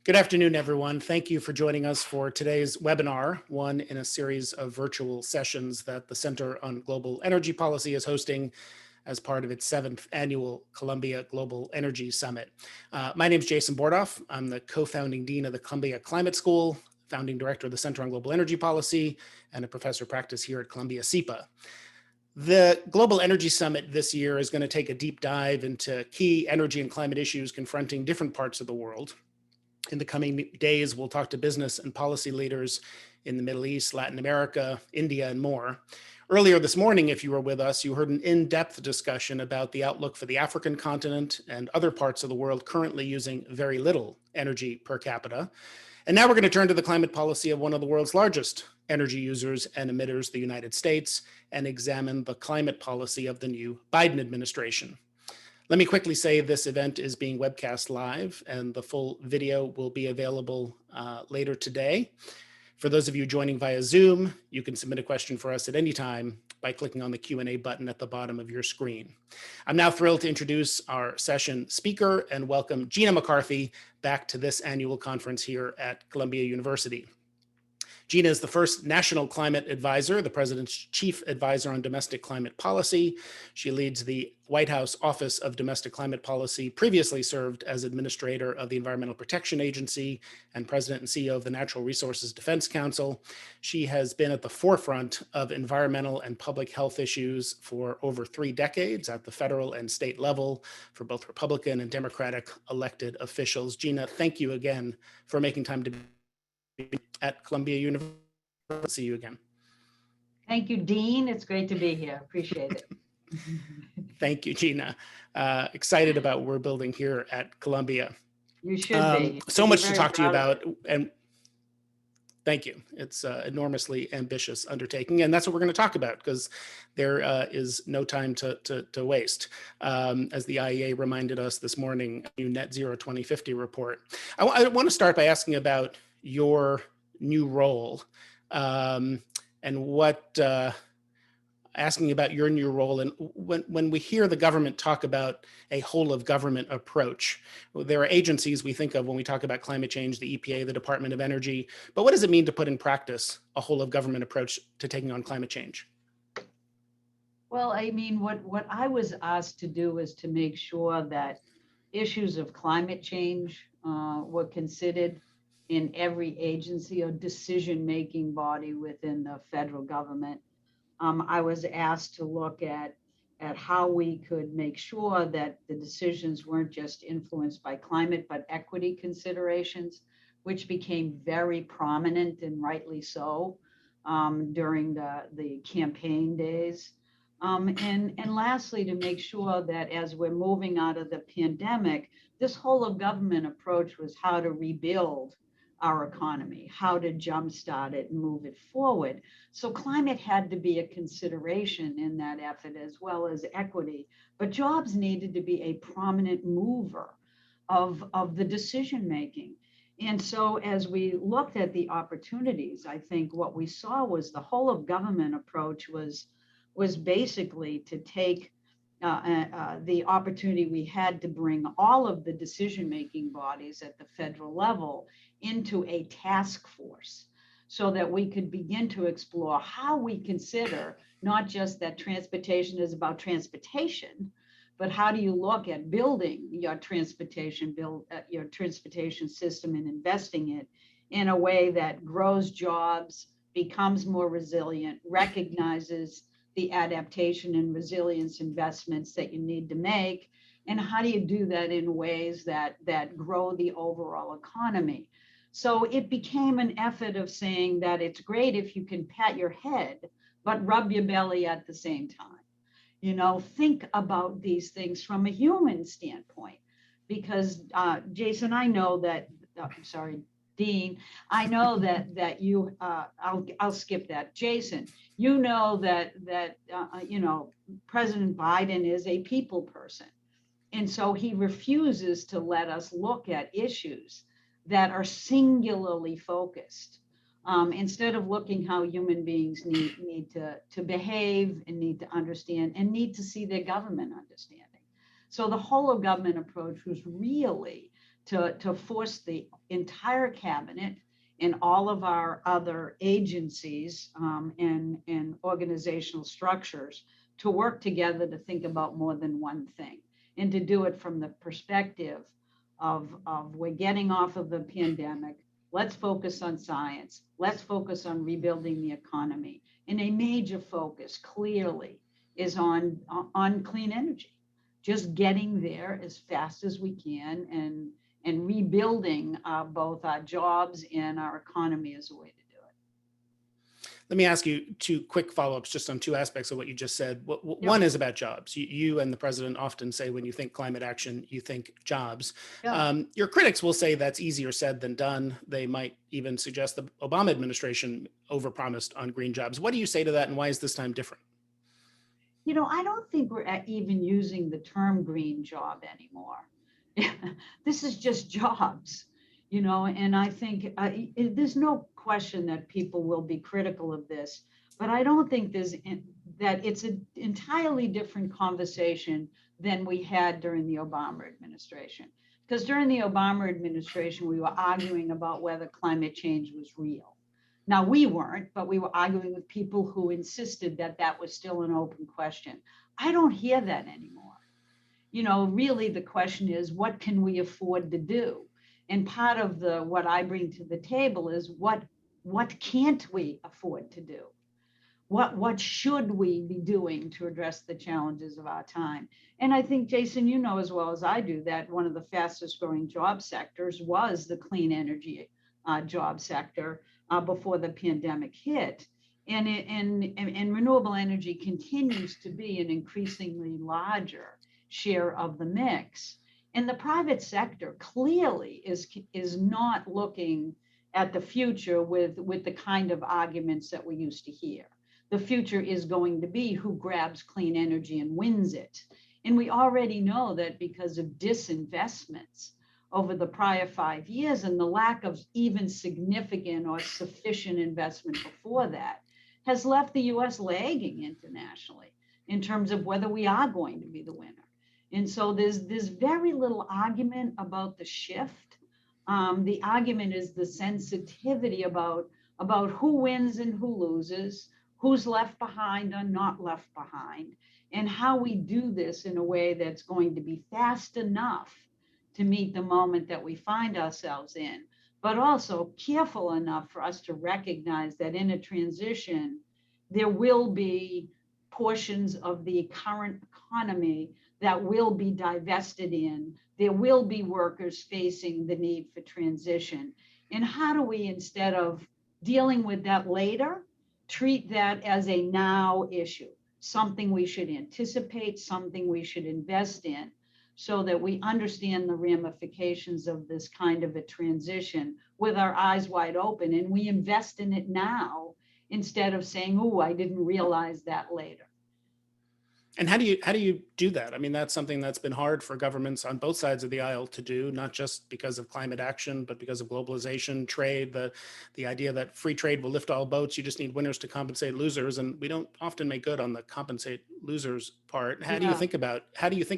Good afternoon, everyone. Thank you for joining us for today's webinar, one in a series of virtual sessions that the Center on Global Energy Policy is hosting as part of its 7th annual Columbia Global Energy Summit. My name is Jason Bordoff. I'm the co-founding dean of the Columbia Climate School, founding director of the Center on Global Energy Policy, and a professor of practice here at Columbia SIPA. The Global Energy Summit this year is going to take a deep dive into key energy and climate issues confronting different parts of the world. In the coming days, we'll talk to business and policy leaders in the Middle East, Latin America, India, and more. Earlier this morning, if you were with us, you heard an in-depth discussion about the outlook for the African continent and other parts of the world currently using very little energy per capita. And now we're going to turn to the climate policy of one of the world's largest energy users and emitters, the United States, and examine the climate policy of the new Biden administration. Let me quickly say this event is being webcast live and the full video will be available later today. For those of you joining via Zoom, you can submit a question for us at any time by clicking on the Q&A button at the bottom of your screen. I'm now thrilled to introduce our session speaker and welcome Gina McCarthy back to this annual conference here at Columbia University. Gina is the first national climate advisor, the president's chief advisor on domestic climate policy. She leads the White House Office of Domestic Climate Policy, previously served as administrator of the Environmental Protection Agency and president and CEO of the Natural Resources Defense Council. She has been at the forefront of environmental and public health issues for over 3 decades at the federal and state level for both Republican and Democratic elected officials. Gina, thank you again for making time to be at Columbia University. See you again. Thank you, Dean. It's great to be here. Appreciate it. Thank you, Gina. Excited about what we're building here at Columbia. You should be. So much to talk to you about, and thank you. It's an enormously ambitious undertaking, and that's what we're going to talk about because there is no time to waste. As the IEA reminded us this morning, new Net Zero 2050 report. I want to start by asking about your new role and asking about your new role. And when we hear the government talk about a whole of government approach, there are agencies we think of when we talk about climate change, the EPA, the Department of Energy, but what does it mean to put in practice a whole of government approach to taking on climate change? Well, I mean, what I was asked to do is to make sure that issues of climate change were considered in every agency or decision-making body within the federal government. I was asked to look at how we could make sure that the decisions weren't just influenced by climate, but equity considerations, which became very prominent and rightly so during the campaign days. And lastly, to make sure that as we're moving out of the pandemic, this whole of government approach was how to rebuild our economy, how to jumpstart it and move it forward. So climate had to be a consideration in that effort as well as equity, but jobs needed to be a prominent mover of the decision making. And so as we looked at the opportunities, I think what we saw was the whole of government approach was basically to take the opportunity we had to bring all of the decision-making bodies at the federal level into a task force so that we could begin to explore how we consider not just that transportation is about transportation, but how do you look at building your transportation system and investing it in a way that grows jobs, becomes more resilient, recognizes the adaptation and resilience investments that you need to make, and how do you do that in ways that grow the overall economy. So it became an effort of saying that it's great if you can pat your head, but rub your belly at the same time. You know, think about these things from a human standpoint, because Jason, I know that, Dean, I know that you, I'll skip that. Jason, you know that you know, President Biden is a people person. And so he refuses to let us look at issues that are singularly focused. Instead of looking how human beings need to behave and need to understand and need to see their government understanding. So the whole of government approach was really to force the entire cabinet and all of our other agencies and organizational structures to work together to think about more than one thing, and to do it from the perspective of we're getting off of the pandemic. Let's focus on science. Let's focus on rebuilding the economy. And a major focus clearly is on clean energy, just getting there as fast as we can and rebuilding both our jobs and our economy as a way to do it. Let me ask you two quick follow-ups just on two aspects of what you just said. Yep. One is about jobs. You and the president often say when you think climate action, you think jobs. Yeah. Your critics will say that's easier said than done. They might even suggest the Obama administration overpromised on green jobs. What do you say to that, and why is this time different? You know, I don't think we're even using the term green job anymore. This is just jobs, you know, and I think there's no question that people will be critical of this, but I don't think that it's an entirely different conversation than we had during the Obama administration. Because during the Obama administration, we were arguing about whether climate change was real. Now, we weren't, but we were arguing with people who insisted that that was still an open question. I don't hear that anymore. You know, really the question is, what can we afford to do? And part of what I bring to the table is what can't we afford to do? What should we be doing to address the challenges of our time? And I think, Jason, you know as well as I do that one of the fastest growing job sectors was the clean energy job sector before the pandemic hit. And renewable energy continues to be an increasingly larger share of the mix. And the private sector clearly is not looking at the future with the kind of arguments that we used to hear. The future is going to be who grabs clean energy and wins it. And we already know that because of disinvestments over the prior 5 years and the lack of even significant or sufficient investment before that has left the US lagging internationally in terms of whether we are going to be the winner. And so there's very little argument about the shift. The argument is the sensitivity about who wins and who loses, who's left behind or not left behind, and how we do this in a way that's going to be fast enough to meet the moment that we find ourselves in, but also careful enough for us to recognize that in a transition, there will be portions of the current economy that will be divested in. There will be workers facing the need for transition. And how do we, instead of dealing with that later, treat that as a now issue, something we should anticipate, something we should invest in, so that we understand the ramifications of this kind of a transition with our eyes wide open, and we invest in it now instead of saying, oh, I didn't realize that later. And how do you do that? I mean, that's something that's been hard for governments on both sides of the aisle to do, not just because of climate action, but because of globalization, trade, the idea that free trade will lift all boats. You just need winners to compensate losers, and we don't often make good on the compensate losers part. How do you think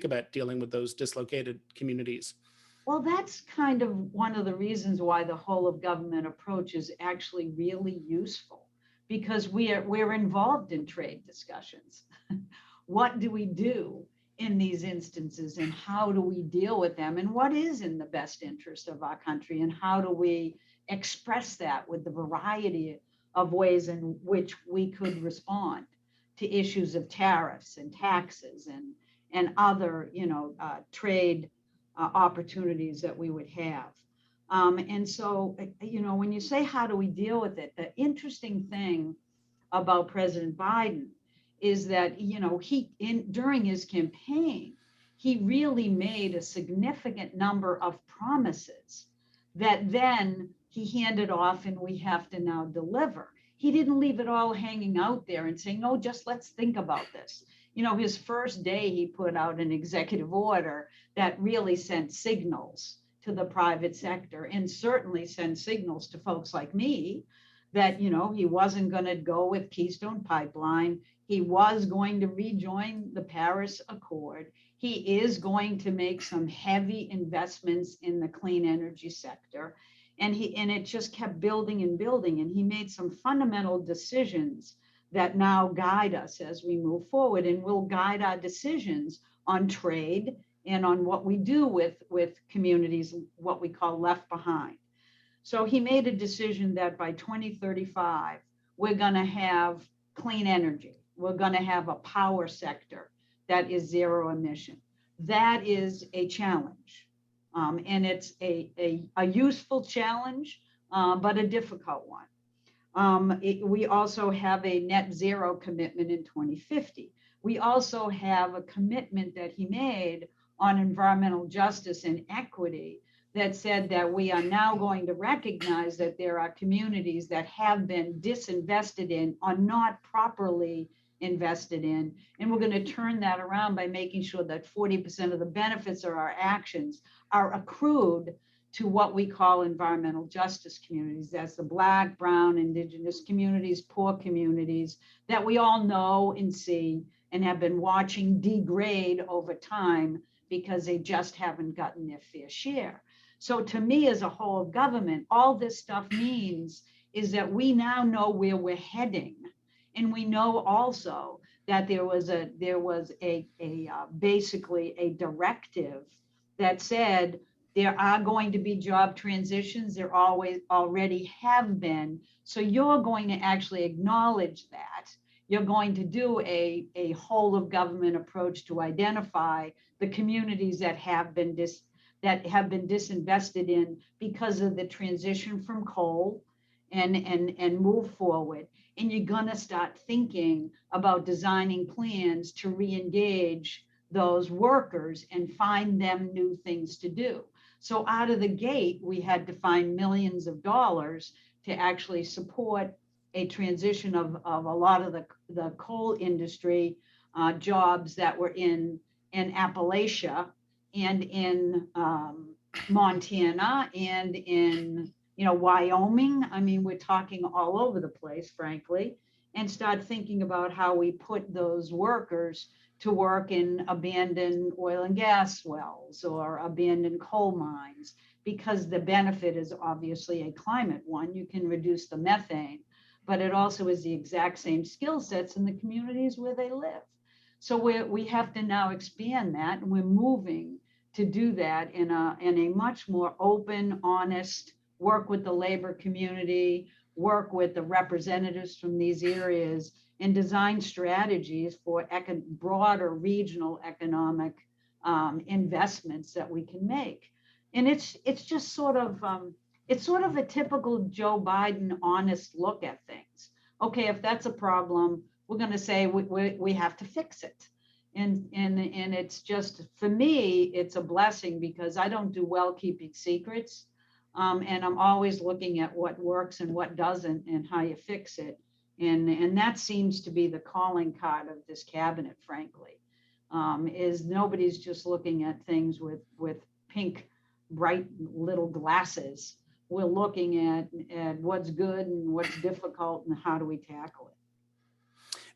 about dealing with those dislocated communities? Well, that's kind of one of the reasons why the whole of government approach is actually really useful, because we're involved in trade discussions. What do we do in these instances, and how do we deal with them, and what is in the best interest of our country, and how do we express that with the variety of ways in which we could respond to issues of tariffs and taxes and other trade opportunities that we would have. And so, when you say how do we deal with it, the interesting thing about President Biden is that, during his campaign, he really made a significant number of promises that then he handed off and we have to now deliver. He didn't leave it all hanging out there and saying, no, just let's think about this. His first day, he put out an executive order that really sent signals to the private sector, and certainly sent signals to folks like me that, he wasn't going to go with Keystone Pipeline. He was going to rejoin the Paris Accord. He is going to make some heavy investments in the clean energy sector. And it just kept building and building. And he made some fundamental decisions that now guide us as we move forward and will guide our decisions on trade and on what we do with communities, what we call left behind. So he made a decision that by 2035, we're going to have clean energy. We're going to have a power sector that is zero emission. That is a challenge. And it's a useful challenge, but a difficult one. We also have a net zero commitment in 2050. We also have a commitment that he made on environmental justice and equity that said that we are now going to recognize that there are communities that have been disinvested in, are not properly invested in, and we're going to turn that around by making sure that 40% of the benefits of our actions are accrued to what we call environmental justice communities. That's the Black, Brown, Indigenous communities, poor communities that we all know and see and have been watching degrade over time because they just haven't gotten their fair share. So to me, as a whole of government, all this stuff means is that we now know where we're heading. And we know also that there was basically a directive that said there are going to be job transitions. There already have been. So you're going to actually acknowledge that. You're going to do a whole of government approach to identify the communities that have been disinvested in because of the transition from coal and move forward. And you're going to start thinking about designing plans to re-engage those workers and find them new things to do. So out of the gate, we had to find millions of dollars to actually support a transition of a lot of the coal industry jobs that were in Appalachia and in Montana and in Wyoming. I mean, we're talking all over the place, frankly, and start thinking about how we put those workers to work in abandoned oil and gas wells or abandoned coal mines, because the benefit is obviously a climate one. You can reduce the methane, but it also is the exact same skill sets in the communities where they live. So we have to now expand that, and we're moving to do that in a much more open, honest, work with the labor community, work with the representatives from these areas, and design strategies for broader regional economic investments that we can make. And it's just sort of a typical Joe Biden honest look at things. Okay, if that's a problem, we're going to say we have to fix it. And it's just, for me, it's a blessing because I don't do well keeping secrets. And I'm always looking at what works and what doesn't and how you fix it. And that seems to be the calling card of this cabinet, frankly, is nobody's just looking at things with pink, bright little glasses. We're looking at what's good and what's difficult and how do we tackle it.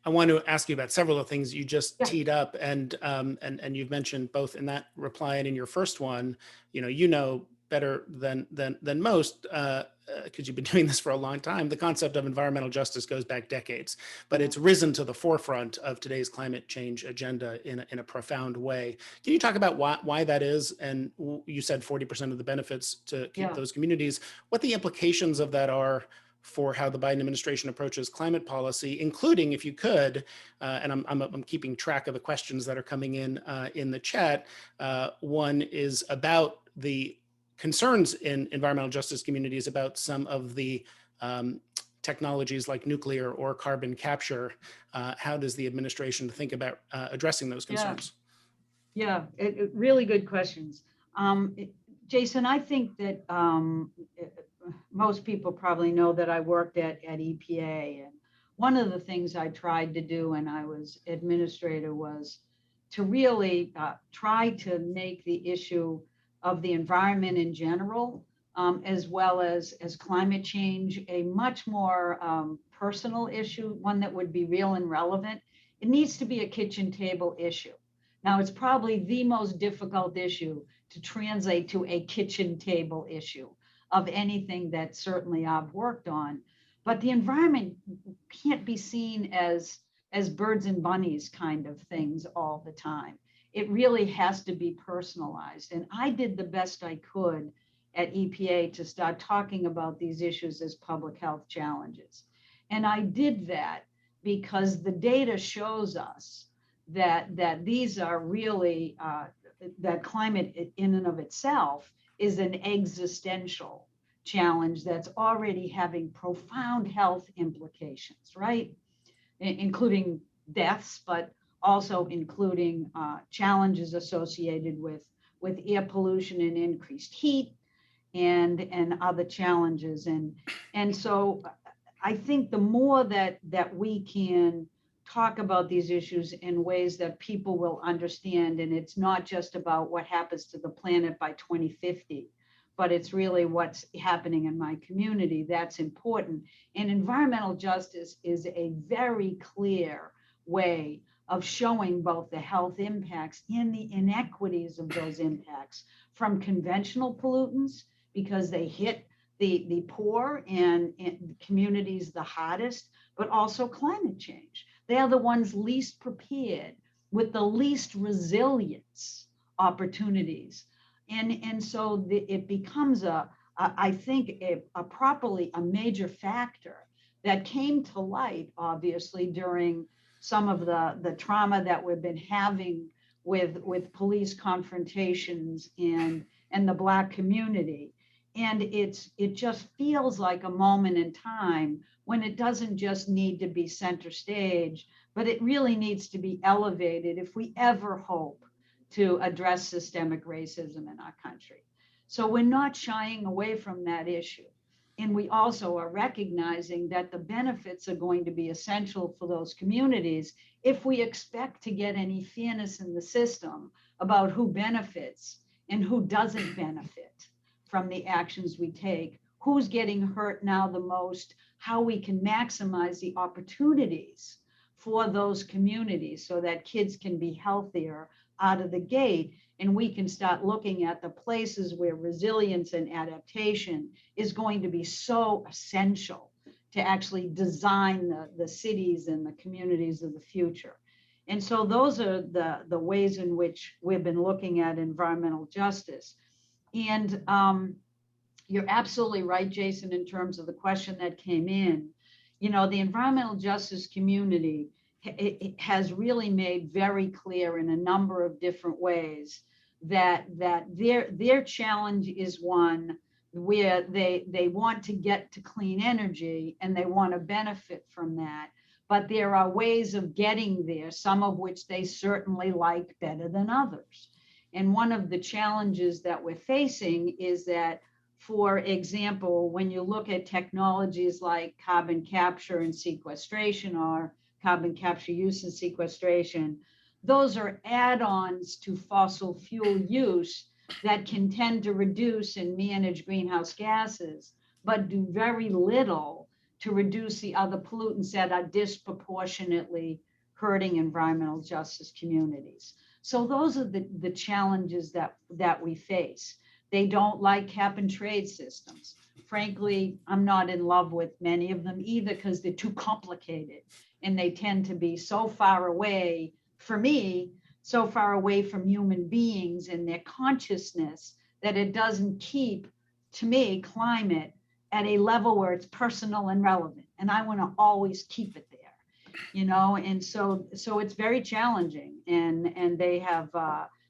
I want to ask you about several of the things you just teed up, and you've mentioned both in that reply and in your first one. You know better than most, because you've been doing this for a long time. The concept of environmental justice goes back decades, but it's risen to the forefront of today's climate change agenda in a profound way. Can you talk about why that is? And you said 40% of the benefits to keep those communities. What the implications of that are for how the Biden administration approaches climate policy, including, if you could, and I'm keeping track of the questions that are coming in the chat. One is about the concerns in environmental justice communities about some of the technologies like nuclear or carbon capture. How does the administration think about addressing those concerns? Really good questions. Jason, I think that most people probably know that I worked at EPA, and one of the things I tried to do when I was administrator was to really try to make the issue of the environment in general as well as climate change, a much more personal issue, one that would be real and relevant. It needs to be a kitchen table issue. Now, it's probably the most difficult issue to translate to a kitchen table issue of anything that certainly I've worked on. But the environment can't be seen as birds and bunnies kind of things all the time. It really has to be personalized. And I did the best I could at EPA to start talking about these issues as public health challenges. And I did that because the data shows us that these are really, that climate in and of itself is an existential challenge that's already having profound health implications, right? Including deaths, but also including challenges associated with air pollution and increased heat and other challenges. And so I think the more that we can talk about these issues in ways that people will understand, and it's not just about what happens to the planet by 2050, but it's really what's happening in my community, that's important. And environmental justice is a very clear way of showing both the health impacts and the inequities of those impacts from conventional pollutants, because they hit the poor and communities the hardest, but also climate change. They are the ones least prepared with the least resilience opportunities. And so it becomes I think a major factor that came to light, obviously, during some of the trauma that we've been having with police confrontations and the Black community. And it just feels like a moment in time when it doesn't just need to be center stage, but it really needs to be elevated if we ever hope to address systemic racism in our country. So we're not shying away from that issue. And we also are recognizing that the benefits are going to be essential for those communities if we expect to get any fairness in the system about who benefits and who doesn't benefit from the actions we take, who's getting hurt now the most, how we can maximize the opportunities for those communities so that kids can be healthier out of the gate, and we can start looking at the places where resilience and adaptation is going to be so essential to actually design the cities and the communities of the future. And so those are the ways in which we've been looking at environmental justice. And you're absolutely right, Jason, in terms of the question that came in. You know, the environmental justice community it has really made very clear in a number of different ways that their challenge is one where they want to get to clean energy and they want to benefit from that. But there are ways of getting there, some of which they certainly like better than others. And one of the challenges that we're facing is that, for example, when you look at technologies like carbon capture and sequestration, or carbon capture use and sequestration, those are add-ons to fossil fuel use that can tend to reduce and manage greenhouse gases, but do very little to reduce the other pollutants that are disproportionately hurting environmental justice communities. So those are the challenges that we face. They don't like cap and trade systems. Frankly, I'm not in love with many of them either because they're too complicated and they tend to be so far away, for me, so far away from human beings and their consciousness that it doesn't keep, to me, climate at a level where it's personal and relevant. And I want to always keep it there, you know, and so it's very challenging. And they have,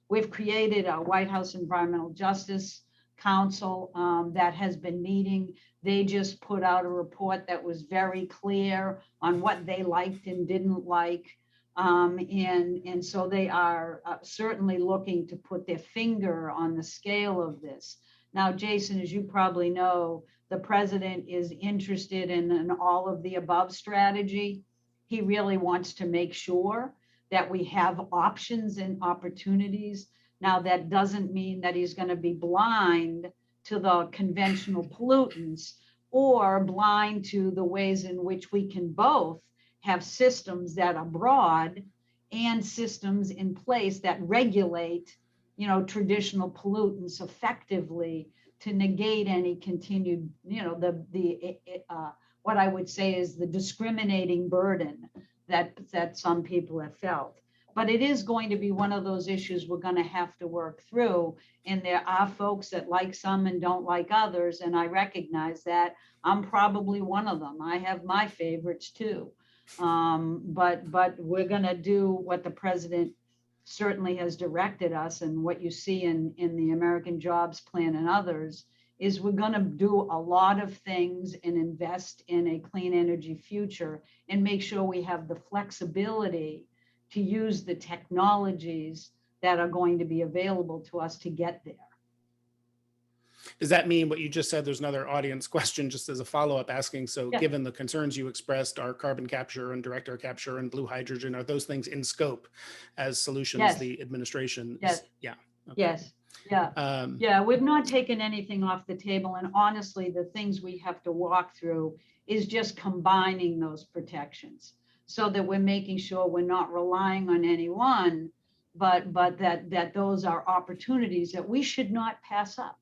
we've created a White House Environmental Justice Council that has been meeting. They just put out a report that was very clear on what they liked and didn't like. And so they are certainly looking to put their finger on the scale of this. Now, Jason, as you probably know, the president is interested in an all of the above strategy. He really wants to make sure that we have options and opportunities. Now, that doesn't mean that he's going to be blind to the conventional pollutants, or blind to the ways in which we can both have systems that are broad and systems in place that regulate, traditional pollutants effectively to negate any continued, what I would say is the discriminating burden that some people have felt. But it is going to be one of those issues we're going to have to work through. And there are folks that like some and don't like others. And I recognize that. I'm probably one of them. I have my favorites too. But we're going to do what the president certainly has directed us, and what you see in the American Jobs Plan and others is we're going to do a lot of things and invest in a clean energy future and make sure we have the flexibility to use the technologies that are going to be available to us to get there. Does that mean what you just said? There's another audience question just as a follow-up asking, so Yeah. given the concerns you expressed, are carbon capture and direct air capture and blue hydrogen, are those things in scope as solutions Yes. the administration? Yes. Yeah. Okay. Yes. Yeah. Yeah, we've not taken anything off the table. And honestly, the things we have to walk through is just combining those protections so that we're making sure we're not relying on any one, but that those are opportunities that we should not pass up.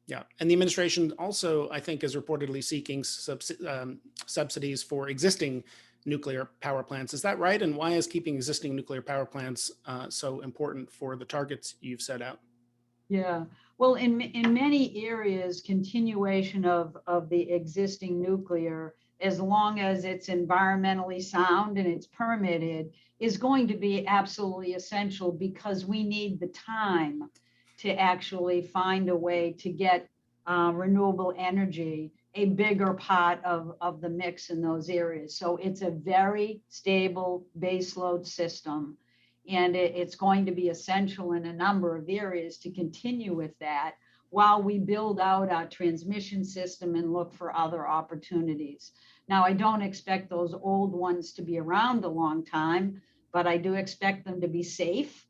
Yeah, and the administration also, I think, is reportedly seeking subsidies for existing nuclear power plants. Is that right? And why is keeping existing nuclear power plants so important for the targets you've set out? Yeah, well, in many areas, continuation of the existing nuclear, as long as it's environmentally sound and it's permitted, is going to be absolutely essential, because we need the time to actually find a way to get renewable energy a bigger part of the mix in those areas. So it's a very stable baseload system, and it's going to be essential in a number of areas to continue with that while we build out our transmission system and look for other opportunities. Now, I don't expect those old ones to be around a long time, but I do expect them to be safe.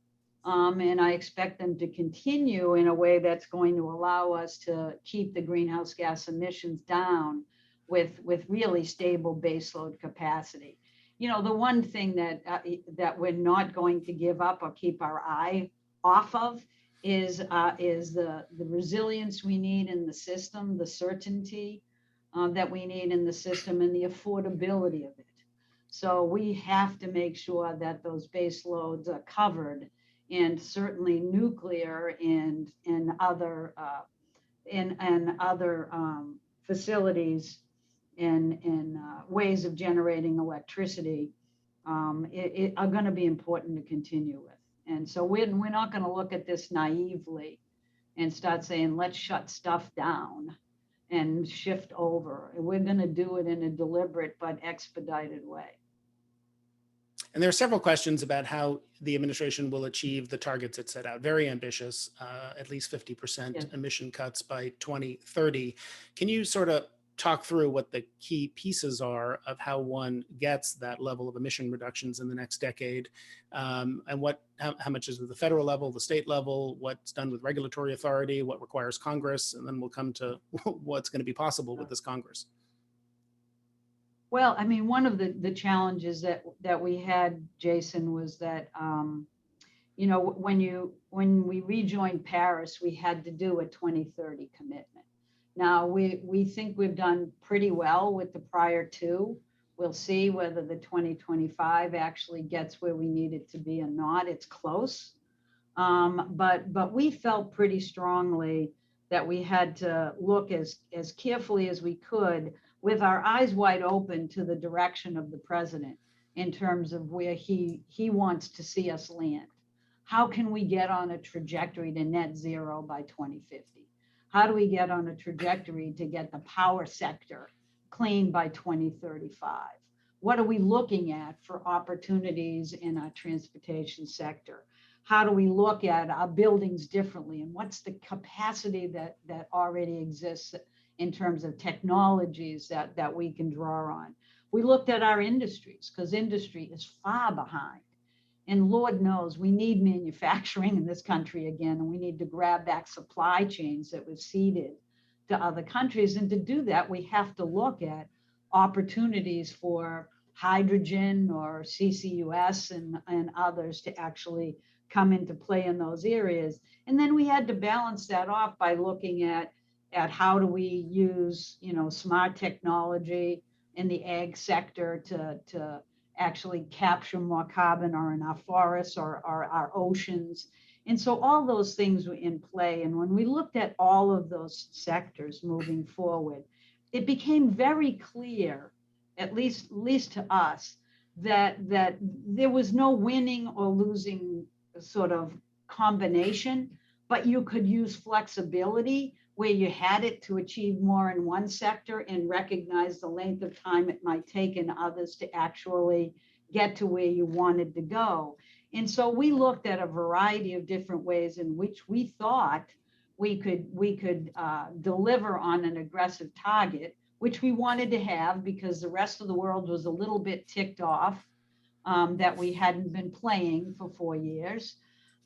And I expect them to continue in a way that's going to allow us to keep the greenhouse gas emissions down with really stable baseload capacity. The one thing that we're not going to give up or keep our eye off of is the resilience we need in the system, the certainty that we need in the system, and the affordability of it. So we have to make sure that those base loads are covered, and certainly nuclear and other facilities and ways of generating electricity are going to be important to continue with. And so we're not going to look at this naively and start saying, let's shut stuff down and shift over. We're going to do it in a deliberate but expedited way. And there are several questions about how the administration will achieve the targets it set out. Very ambitious, at least 50% emission cuts by 2030. Can you sort of talk through what the key pieces are of how one gets that level of emission reductions in the next decade, and how much is at the federal level, the state level, what's done with regulatory authority, what requires Congress, and then we'll come to what's going to be possible with this Congress. Well, I mean, one of the challenges that we had, Jason, was that when we rejoined Paris, we had to do a 2030 commitment. Now we think we've done pretty well with the prior two. We'll see whether the 2025 actually gets where we need it to be or not. It's close, but we felt pretty strongly that we had to look as carefully as we could, with our eyes wide open, to the direction of the president in terms of where he wants to see us land. How can we get on a trajectory to net zero by 2050? How do we get on a trajectory to get the power sector clean by 2035? What are we looking at for opportunities in our transportation sector? How do we look at our buildings differently? And what's the capacity that already exists in terms of technologies that we can draw on? We looked at our industries, because industry is far behind And Lord knows we need manufacturing in this country again, and we need to grab back supply chains that were ceded to other countries. And to do that, we have to look at opportunities for hydrogen or CCUS and others to actually come into play in those areas. And then we had to balance that off by looking at how do we use, smart technology in the ag sector to actually capture more carbon, or in our forests or our oceans. And so all those things were in play. And when we looked at all of those sectors moving forward, it became very clear, at least to us, that there was no winning or losing sort of combination, but you could use flexibility where you had it to achieve more in one sector and recognize the length of time it might take in others to actually get to where you wanted to go. And so we looked at a variety of different ways in which we thought we could deliver on an aggressive target, which we wanted to have because the rest of the world was a little bit ticked off that we hadn't been playing for 4 years.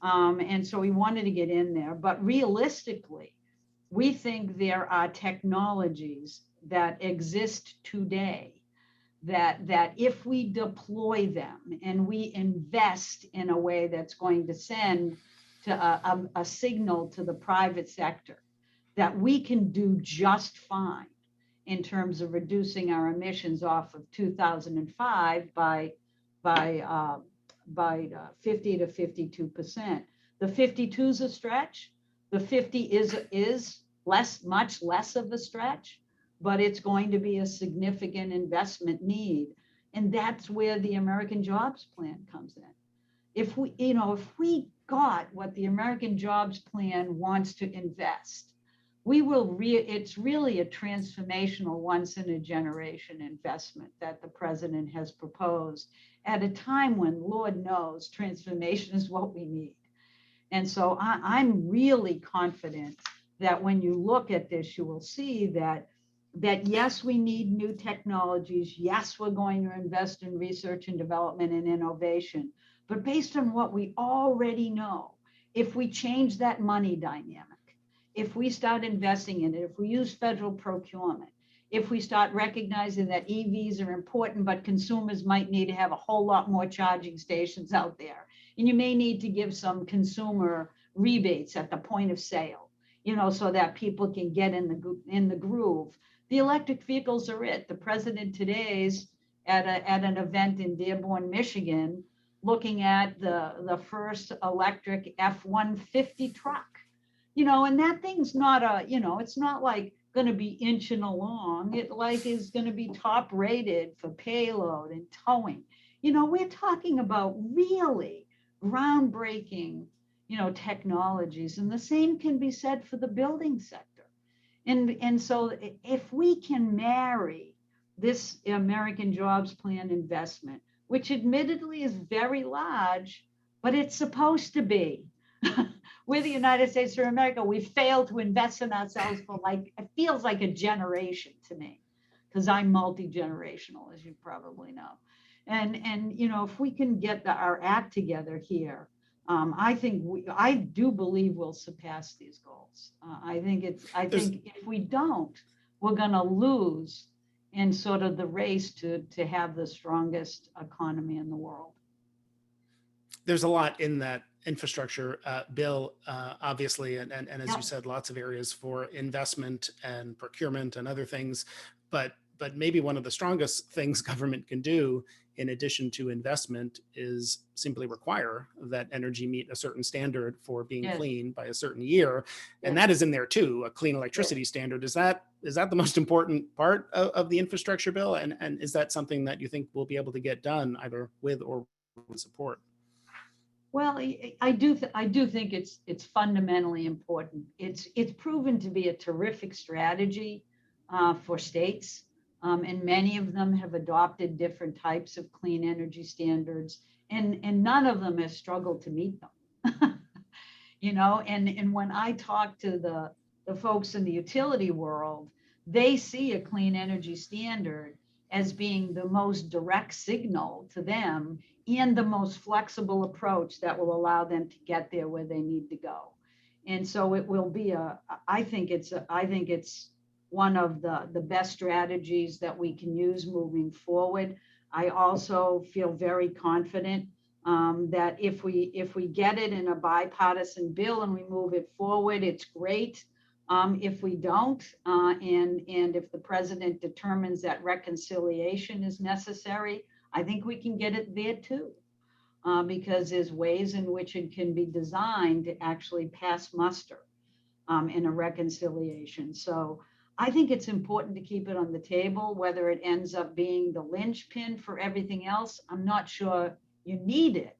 And so we wanted to get in there. But realistically, we think there are technologies that exist today that if we deploy them and we invest in a way that's going to send to a signal to the private sector that we can do just fine in terms of reducing our emissions off of 2005 by 50 to 52%. The 52 is a stretch. The 50 is much less of a stretch, but it's going to be a significant investment need. And that's where the American Jobs Plan comes in. If we got what the American Jobs Plan wants to invest, it's really a transformational once in a generation investment that the president has proposed at a time when, Lord knows, transformation is what we need. And so I'm really confident that when you look at this, you will see that yes, we need new technologies. Yes, we're going to invest in research and development and innovation. But based on what we already know, if we change that money dynamic, if we start investing in it, if we use federal procurement, if we start recognizing that EVs are important, but consumers might need to have a whole lot more charging stations out there, and you may need to give some consumer rebates at the point of sale, so that people can get in the groove. The electric vehicles are it. The president today's at an event in Dearborn, Michigan, looking at the first electric F-150 truck, and that thing's not it's not like going to be inching along. It is going to be top rated for payload and towing. We're talking about really groundbreaking, technologies, and the same can be said for the building sector. And so if we can marry this American Jobs Plan investment, which admittedly is very large, but it's supposed to be. We're the United States of America. We failed to invest in ourselves for it feels like a generation to me, because I'm multi-generational, as you probably know. And if we can get our act together here, I do believe we'll surpass these goals. I think if we don't, we're going to lose in sort of the race to have the strongest economy in the world. There's a lot in that infrastructure bill, obviously, and as you said, lots of areas for investment and procurement and other things. But maybe one of the strongest things government can do, in addition to investment, is simply require that energy meet a certain standard for being clean by a certain year. And that is in there too, a clean electricity standard. Is that the most important part of the infrastructure bill? And is that something that you think we'll be able to get done either with or with support? Well, I do think it's fundamentally important. It's proven to be a terrific strategy for states. And many of them have adopted different types of clean energy standards, and none of them have struggled to meet them. And when I talk to the folks in the utility world, they see a clean energy standard as being the most direct signal to them and the most flexible approach that will allow them to get there where they need to go. And so it will be I think it's one of the best strategies that we can use moving forward. I also feel very confident that if we get it in a bipartisan bill and we move it forward, it's great. If we don't, and if the president determines that reconciliation is necessary, I think we can get it there too, because there's ways in which it can be designed to actually pass muster in a reconciliation. So I think it's important to keep it on the table. Whether it ends up being the linchpin for everything else, I'm not sure you need it,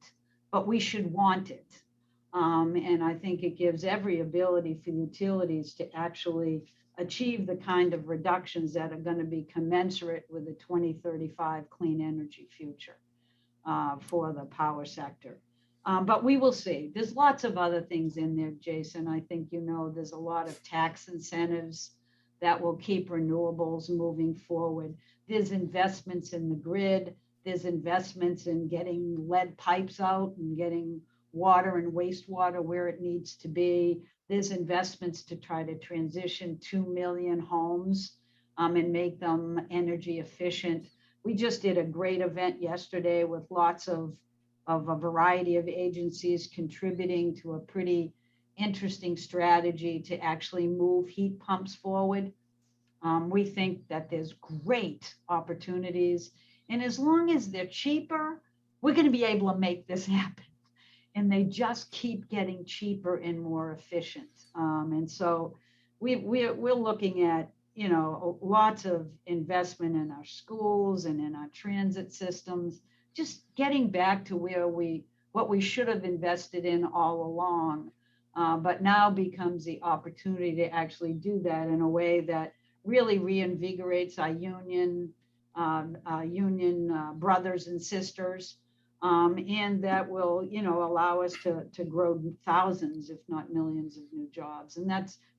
but we should want it. And I think it gives every ability for utilities to actually achieve the kind of reductions that are going to be commensurate with the 2035 clean energy future for the power sector. But we will see. There's lots of other things in there, Jason. I think, there's a lot of tax incentives that will keep renewables moving forward. There's investments in the grid. There's investments in getting lead pipes out and getting water and wastewater where it needs to be. There's investments to try to transition 2 million homes and make them energy efficient. We just did a great event yesterday with lots of a variety of agencies contributing to a pretty interesting strategy to actually move heat pumps forward. We think that there's great opportunities. And as long as they're cheaper, we're going to be able to make this happen. And they just keep getting cheaper and more efficient. And so we're looking at, lots of investment in our schools and in our transit systems, just getting back to what we should have invested in all along, but now becomes the opportunity to actually do that in a way that really reinvigorates our union brothers and sisters, and that will, allow us to grow thousands, if not millions, of new jobs. And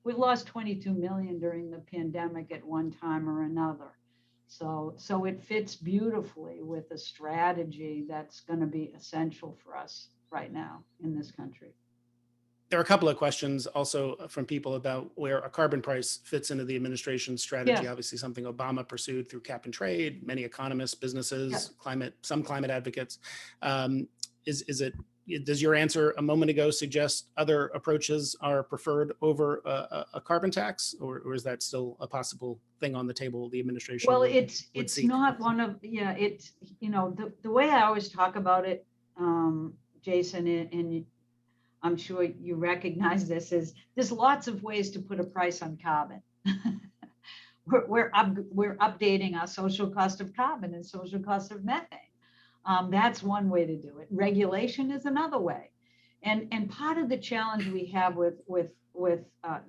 we lost 22 million during the pandemic at one time or another. So it fits beautifully with a strategy that's going to be essential for us right now in this country. There are a couple of questions also from people about where a carbon price fits into the administration's strategy. Yeah. Obviously, something Obama pursued through cap and trade. Many economists, businesses, Yeah. some climate advocates. Does your answer a moment ago suggest other approaches are preferred over a carbon tax, or is that still a possible thing on the table the administration Well, would it's seek? not one of, it's, the way I always talk about it, Jason, and I'm sure you recognize this, is there's lots of ways to put a price on carbon. we're updating our social cost of carbon and social cost of methane. That's one way to do it. Regulation is another way. And part of the challenge we have with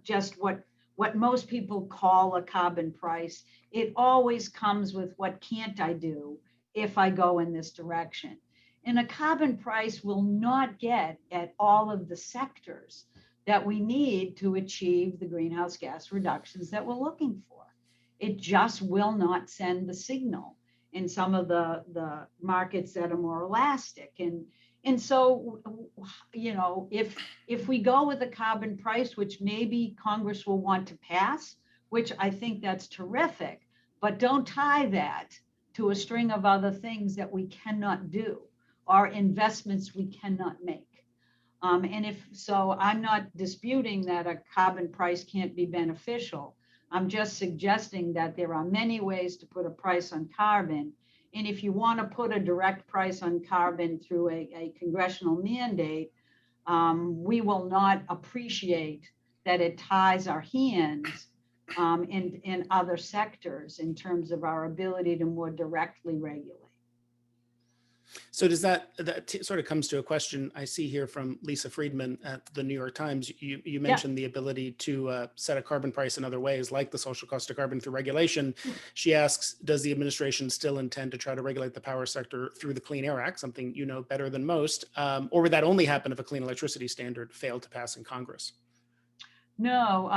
just what most people call a carbon price, it always comes with what can't I do if I go in this direction. And a carbon price will not get at all of the sectors that we need to achieve the greenhouse gas reductions that we're looking for. It just will not send the signal in some of the markets that are more elastic. And so, if we go with a carbon price, which maybe Congress will want to pass, which I think that's terrific, but don't tie that to a string of other things that we cannot do, or investments we cannot make. And if so, I'm not disputing that a carbon price can't be beneficial. I'm just suggesting that there are many ways to put a price on carbon. And if you want to put a direct price on carbon through a congressional mandate, we will not appreciate that it ties our hands in other sectors in terms of our ability to more directly regulate. So does that sort of comes to a question I see here from Lisa Friedman at the New York Times. You mentioned the ability to set a carbon price in other ways, like the social cost of carbon through regulation. She asks, does the administration still intend to try to regulate the power sector through the Clean Air Act, something you know better than most, or would that only happen if a clean electricity standard failed to pass in Congress? No,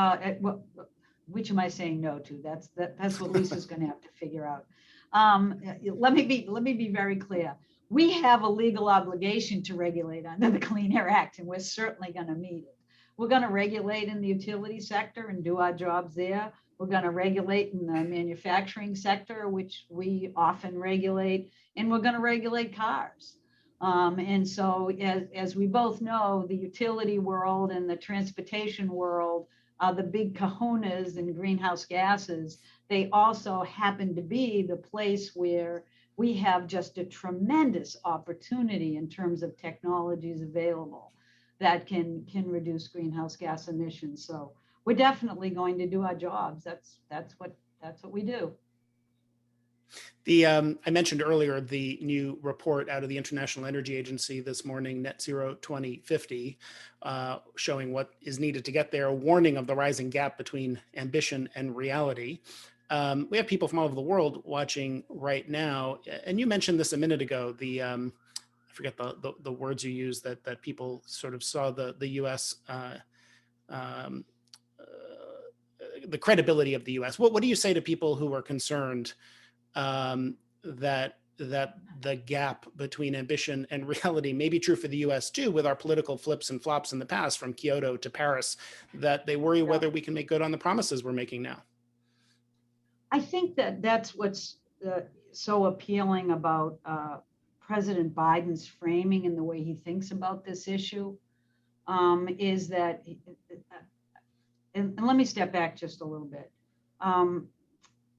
which am I saying no to? That's what Lisa's going to have to figure out. Let me be very clear. We have a legal obligation to regulate under the Clean Air Act, and we're certainly going to meet it. We're going to regulate in the utility sector and do our jobs there. We're going to regulate in the manufacturing sector, which we often regulate, and we're going to regulate cars. And so as we both know, the utility world and the transportation world are the big kahunas in greenhouse gases. They also happen to be the place where we have just a tremendous opportunity in terms of technologies available that can reduce greenhouse gas emissions. So we're definitely going to do our jobs. That's what we do. I mentioned earlier the new report out of the International Energy Agency this morning, Net Zero 2050, showing what is needed to get there, a warning of the rising gap between ambition and reality. We have people from all over the world watching right now, and you mentioned this a minute ago, I forget the words you used, that people sort of saw the U.S. The credibility of the U.S. What do you say to people who are concerned that the gap between ambition and reality may be true for the U.S. too, with our political flips and flops in the past, from Kyoto to Paris, that they worry whether we can make good on the promises we're making now? I think that's what's so appealing about President Biden's framing and the way he thinks about this issue, is that, and let me step back just a little bit.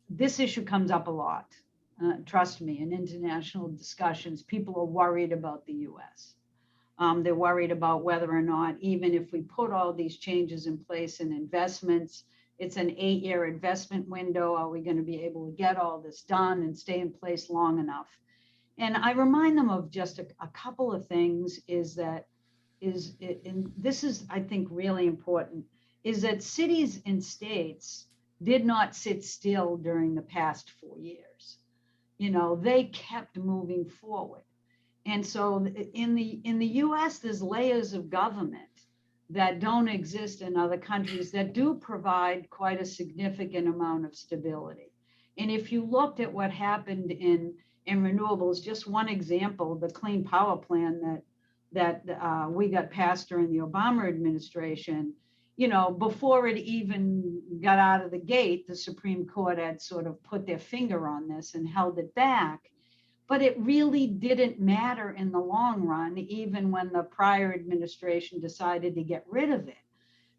This issue comes up a lot. Trust me, in international discussions, people are worried about the US. They're worried about whether or not, even if we put all these changes in place and investments, it's an 8-year investment window. Are we going to be able to get all this done and stay in place long enough? And I remind them of just a couple of things, and this is, I think, really important, is that cities and states did not sit still during the past 4 years. You know, they kept moving forward. And so in the US, there's layers of government that don't exist in other countries that do provide quite a significant amount of stability. And if you looked at what happened in renewables, just one example, the Clean Power Plan that we got passed during the Obama administration, you know, before it even got out of the gate, the Supreme Court had sort of put their finger on this and held it back. But it really didn't matter in the long run, even when the prior administration decided to get rid of it,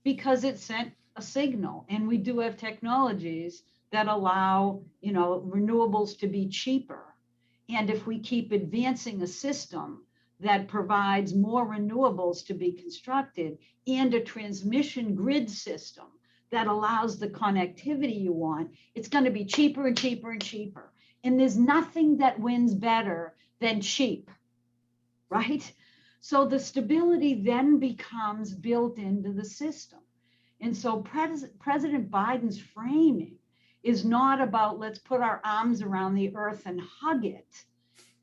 because it sent a signal. And we do have technologies that allow, you know, renewables to be cheaper. And if we keep advancing a system that provides more renewables to be constructed and a transmission grid system that allows the connectivity you want, it's going to be cheaper and cheaper and cheaper. And there's nothing that wins better than cheap, right? So the stability then becomes built into the system. And so President Biden's framing is not about let's put our arms around the earth and hug it.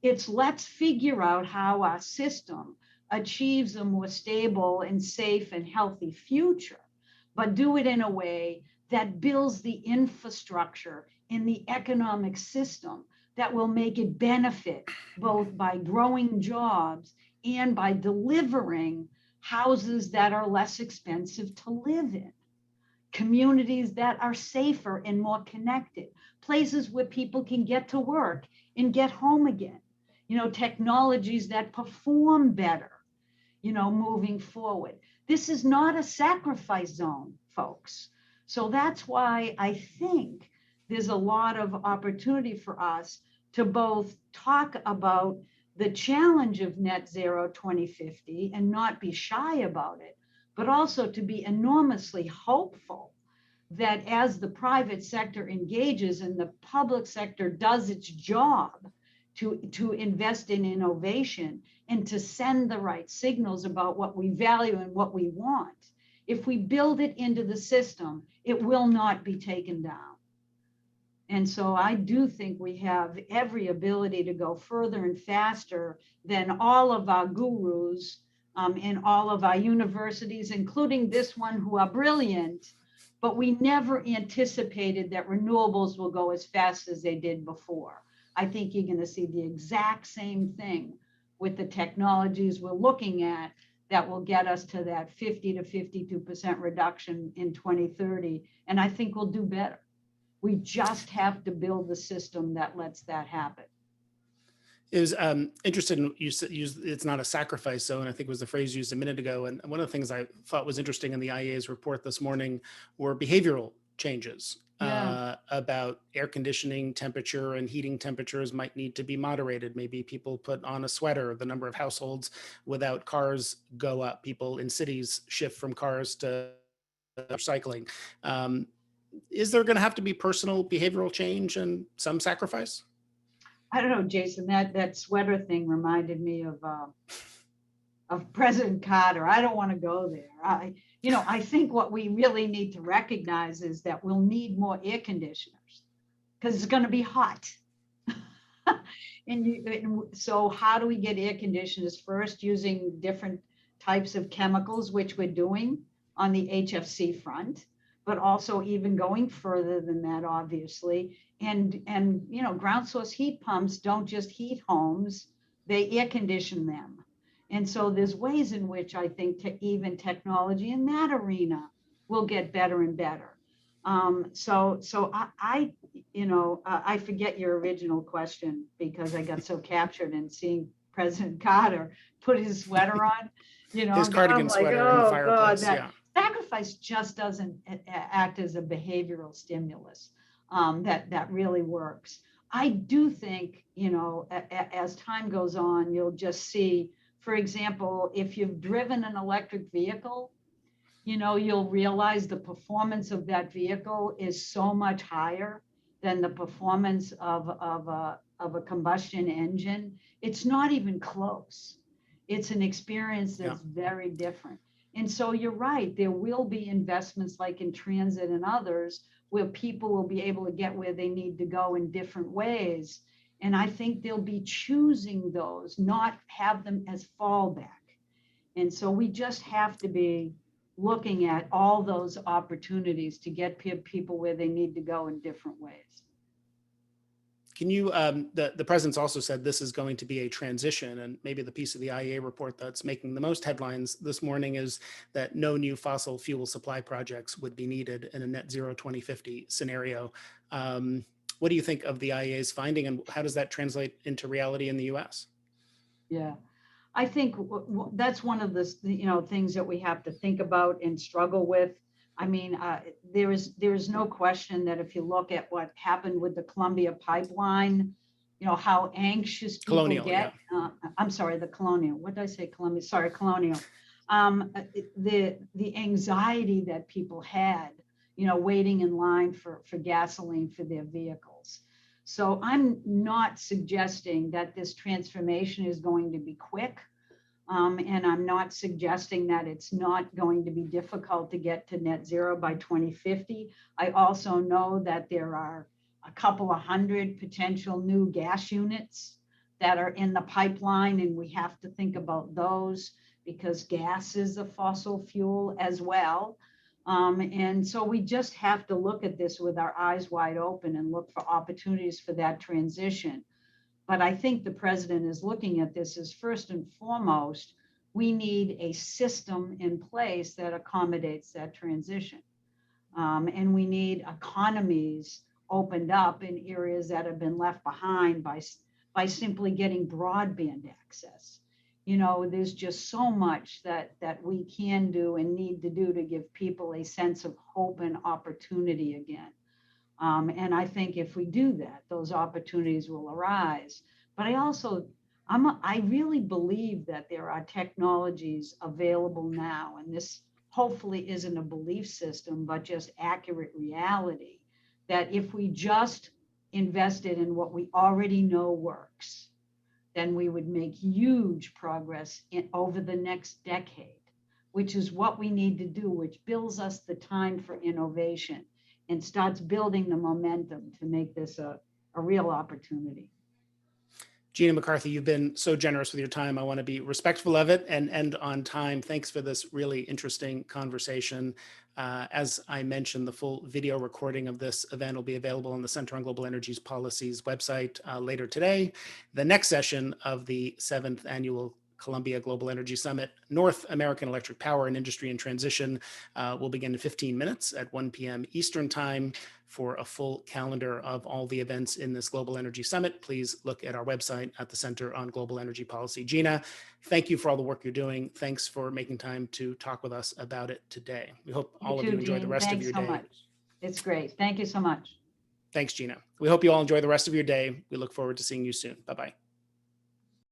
It's let's figure out how our system achieves a more stable and safe and healthy future, but do it in a way that builds the infrastructure in the economic system that will make it benefit both by growing jobs and by delivering houses that are less expensive to live in, communities that are safer and more connected, places where people can get to work and get home again, you know, technologies that perform better, you know, moving forward. This is not a sacrifice zone, folks. So that's why I think there's a lot of opportunity for us to both talk about the challenge of net zero 2050 and not be shy about it, but also to be enormously hopeful that as the private sector engages and the public sector does its job to invest in innovation and to send the right signals about what we value and what we want, if we build it into the system, it will not be taken down. And so I do think we have every ability to go further and faster than all of our gurus in all of our universities, including this one, who are brilliant, but we never anticipated that renewables will go as fast as they did before. I think you're going to see the exact same thing with the technologies we're looking at that will get us to that 50 to 52% reduction in 2030. And I think we'll do better. We just have to build the system that lets that happen. Is interested in you said it's not a sacrifice zone, I think was the phrase used a minute ago. And one of the things I thought was interesting in the IEA's report this morning were behavioral changes. About air conditioning temperature and heating temperatures might need to be moderated. Maybe people put on a sweater. The number of households without cars go up. People in cities shift from cars to cycling. Is there going to have to be personal behavioral change and some sacrifice? I don't know, Jason, that sweater thing reminded me of President Carter. I don't want to go there. I think what we really need to recognize is that we'll need more air conditioners because it's going to be hot. And so how do we get air conditioners? First, using different types of chemicals, which we're doing on the HFC front, but also even going further than that, obviously. And ground source heat pumps don't just heat homes, they air condition them. And so there's ways in which I think even technology in that arena will get better and better. So I forget your original question because I got so captured in seeing President Carter put his sweater on, his cardigan sweater in the fireplace. That sacrifice just doesn't act as a behavioral stimulus that really works. I do think, as time goes on, you'll just see, for example, if you've driven an electric vehicle, you'll realize the performance of that vehicle is so much higher than the performance of a combustion engine. It's not even close. It's an experience that's very different. And so you're right, there will be investments like in transit and others where people will be able to get where they need to go in different ways. And I think they'll be choosing those, not have them as fallback. And so we just have to be looking at all those opportunities to get people where they need to go in different ways. Can you, the president's also said this is going to be a transition, and maybe the piece of the IEA report that's making the most headlines this morning is that no new fossil fuel supply projects would be needed in a net zero 2050 scenario. What do you think of the IEA's finding, and how does that translate into reality in the US? Yeah, I think that's one of the things that we have to think about and struggle with. I mean, there is no question that if you look at what happened with the Columbia pipeline, how anxious people get. Yeah. I'm sorry, the Colonial. What did I say? Columbia. Sorry, Colonial. The anxiety that people had, waiting in line for gasoline for their vehicles. So I'm not suggesting that this transformation is going to be quick. And I'm not suggesting that it's not going to be difficult to get to net zero by 2050. I also know that there are a couple of hundred potential new gas units that are in the pipeline, and we have to think about those because gas is a fossil fuel as well. And so we just have to look at this with our eyes wide open and look for opportunities for that transition. But I think the president is looking at this as first and foremost, we need a system in place that accommodates that transition. And we need economies opened up in areas that have been left behind by simply getting broadband access. There's just so much that we can do and need to do to give people a sense of hope and opportunity again. And I think if we do that, those opportunities will arise. But I really believe that there are technologies available now, and this hopefully isn't a belief system, but just accurate reality, that if we just invested in what we already know works, then we would make huge progress over the next decade, which is what we need to do, which builds us the time for innovation and starts building the momentum to make this a real opportunity. Gina McCarthy, you've been so generous with your time. I want to be respectful of it and end on time. Thanks for this really interesting conversation. As I mentioned, the full video recording of this event will be available on the Center on Global Energy Policy's website later today. The next session of the 7th Annual Columbia Global Energy Summit, North American Electric Power and Industry in Transition, will begin in 15 minutes at 1 p.m. Eastern Time. For a full calendar of all the events in this Global Energy Summit, please look at our website at the Center on Global Energy Policy. Gina, thank you for all the work you're doing. Thanks for making time to talk with us about it today. We hope all of you enjoy the rest of your day. Thanks so much. It's great. Thank you so much. Thanks, Gina. We hope you all enjoy the rest of your day. We look forward to seeing you soon. Bye-bye.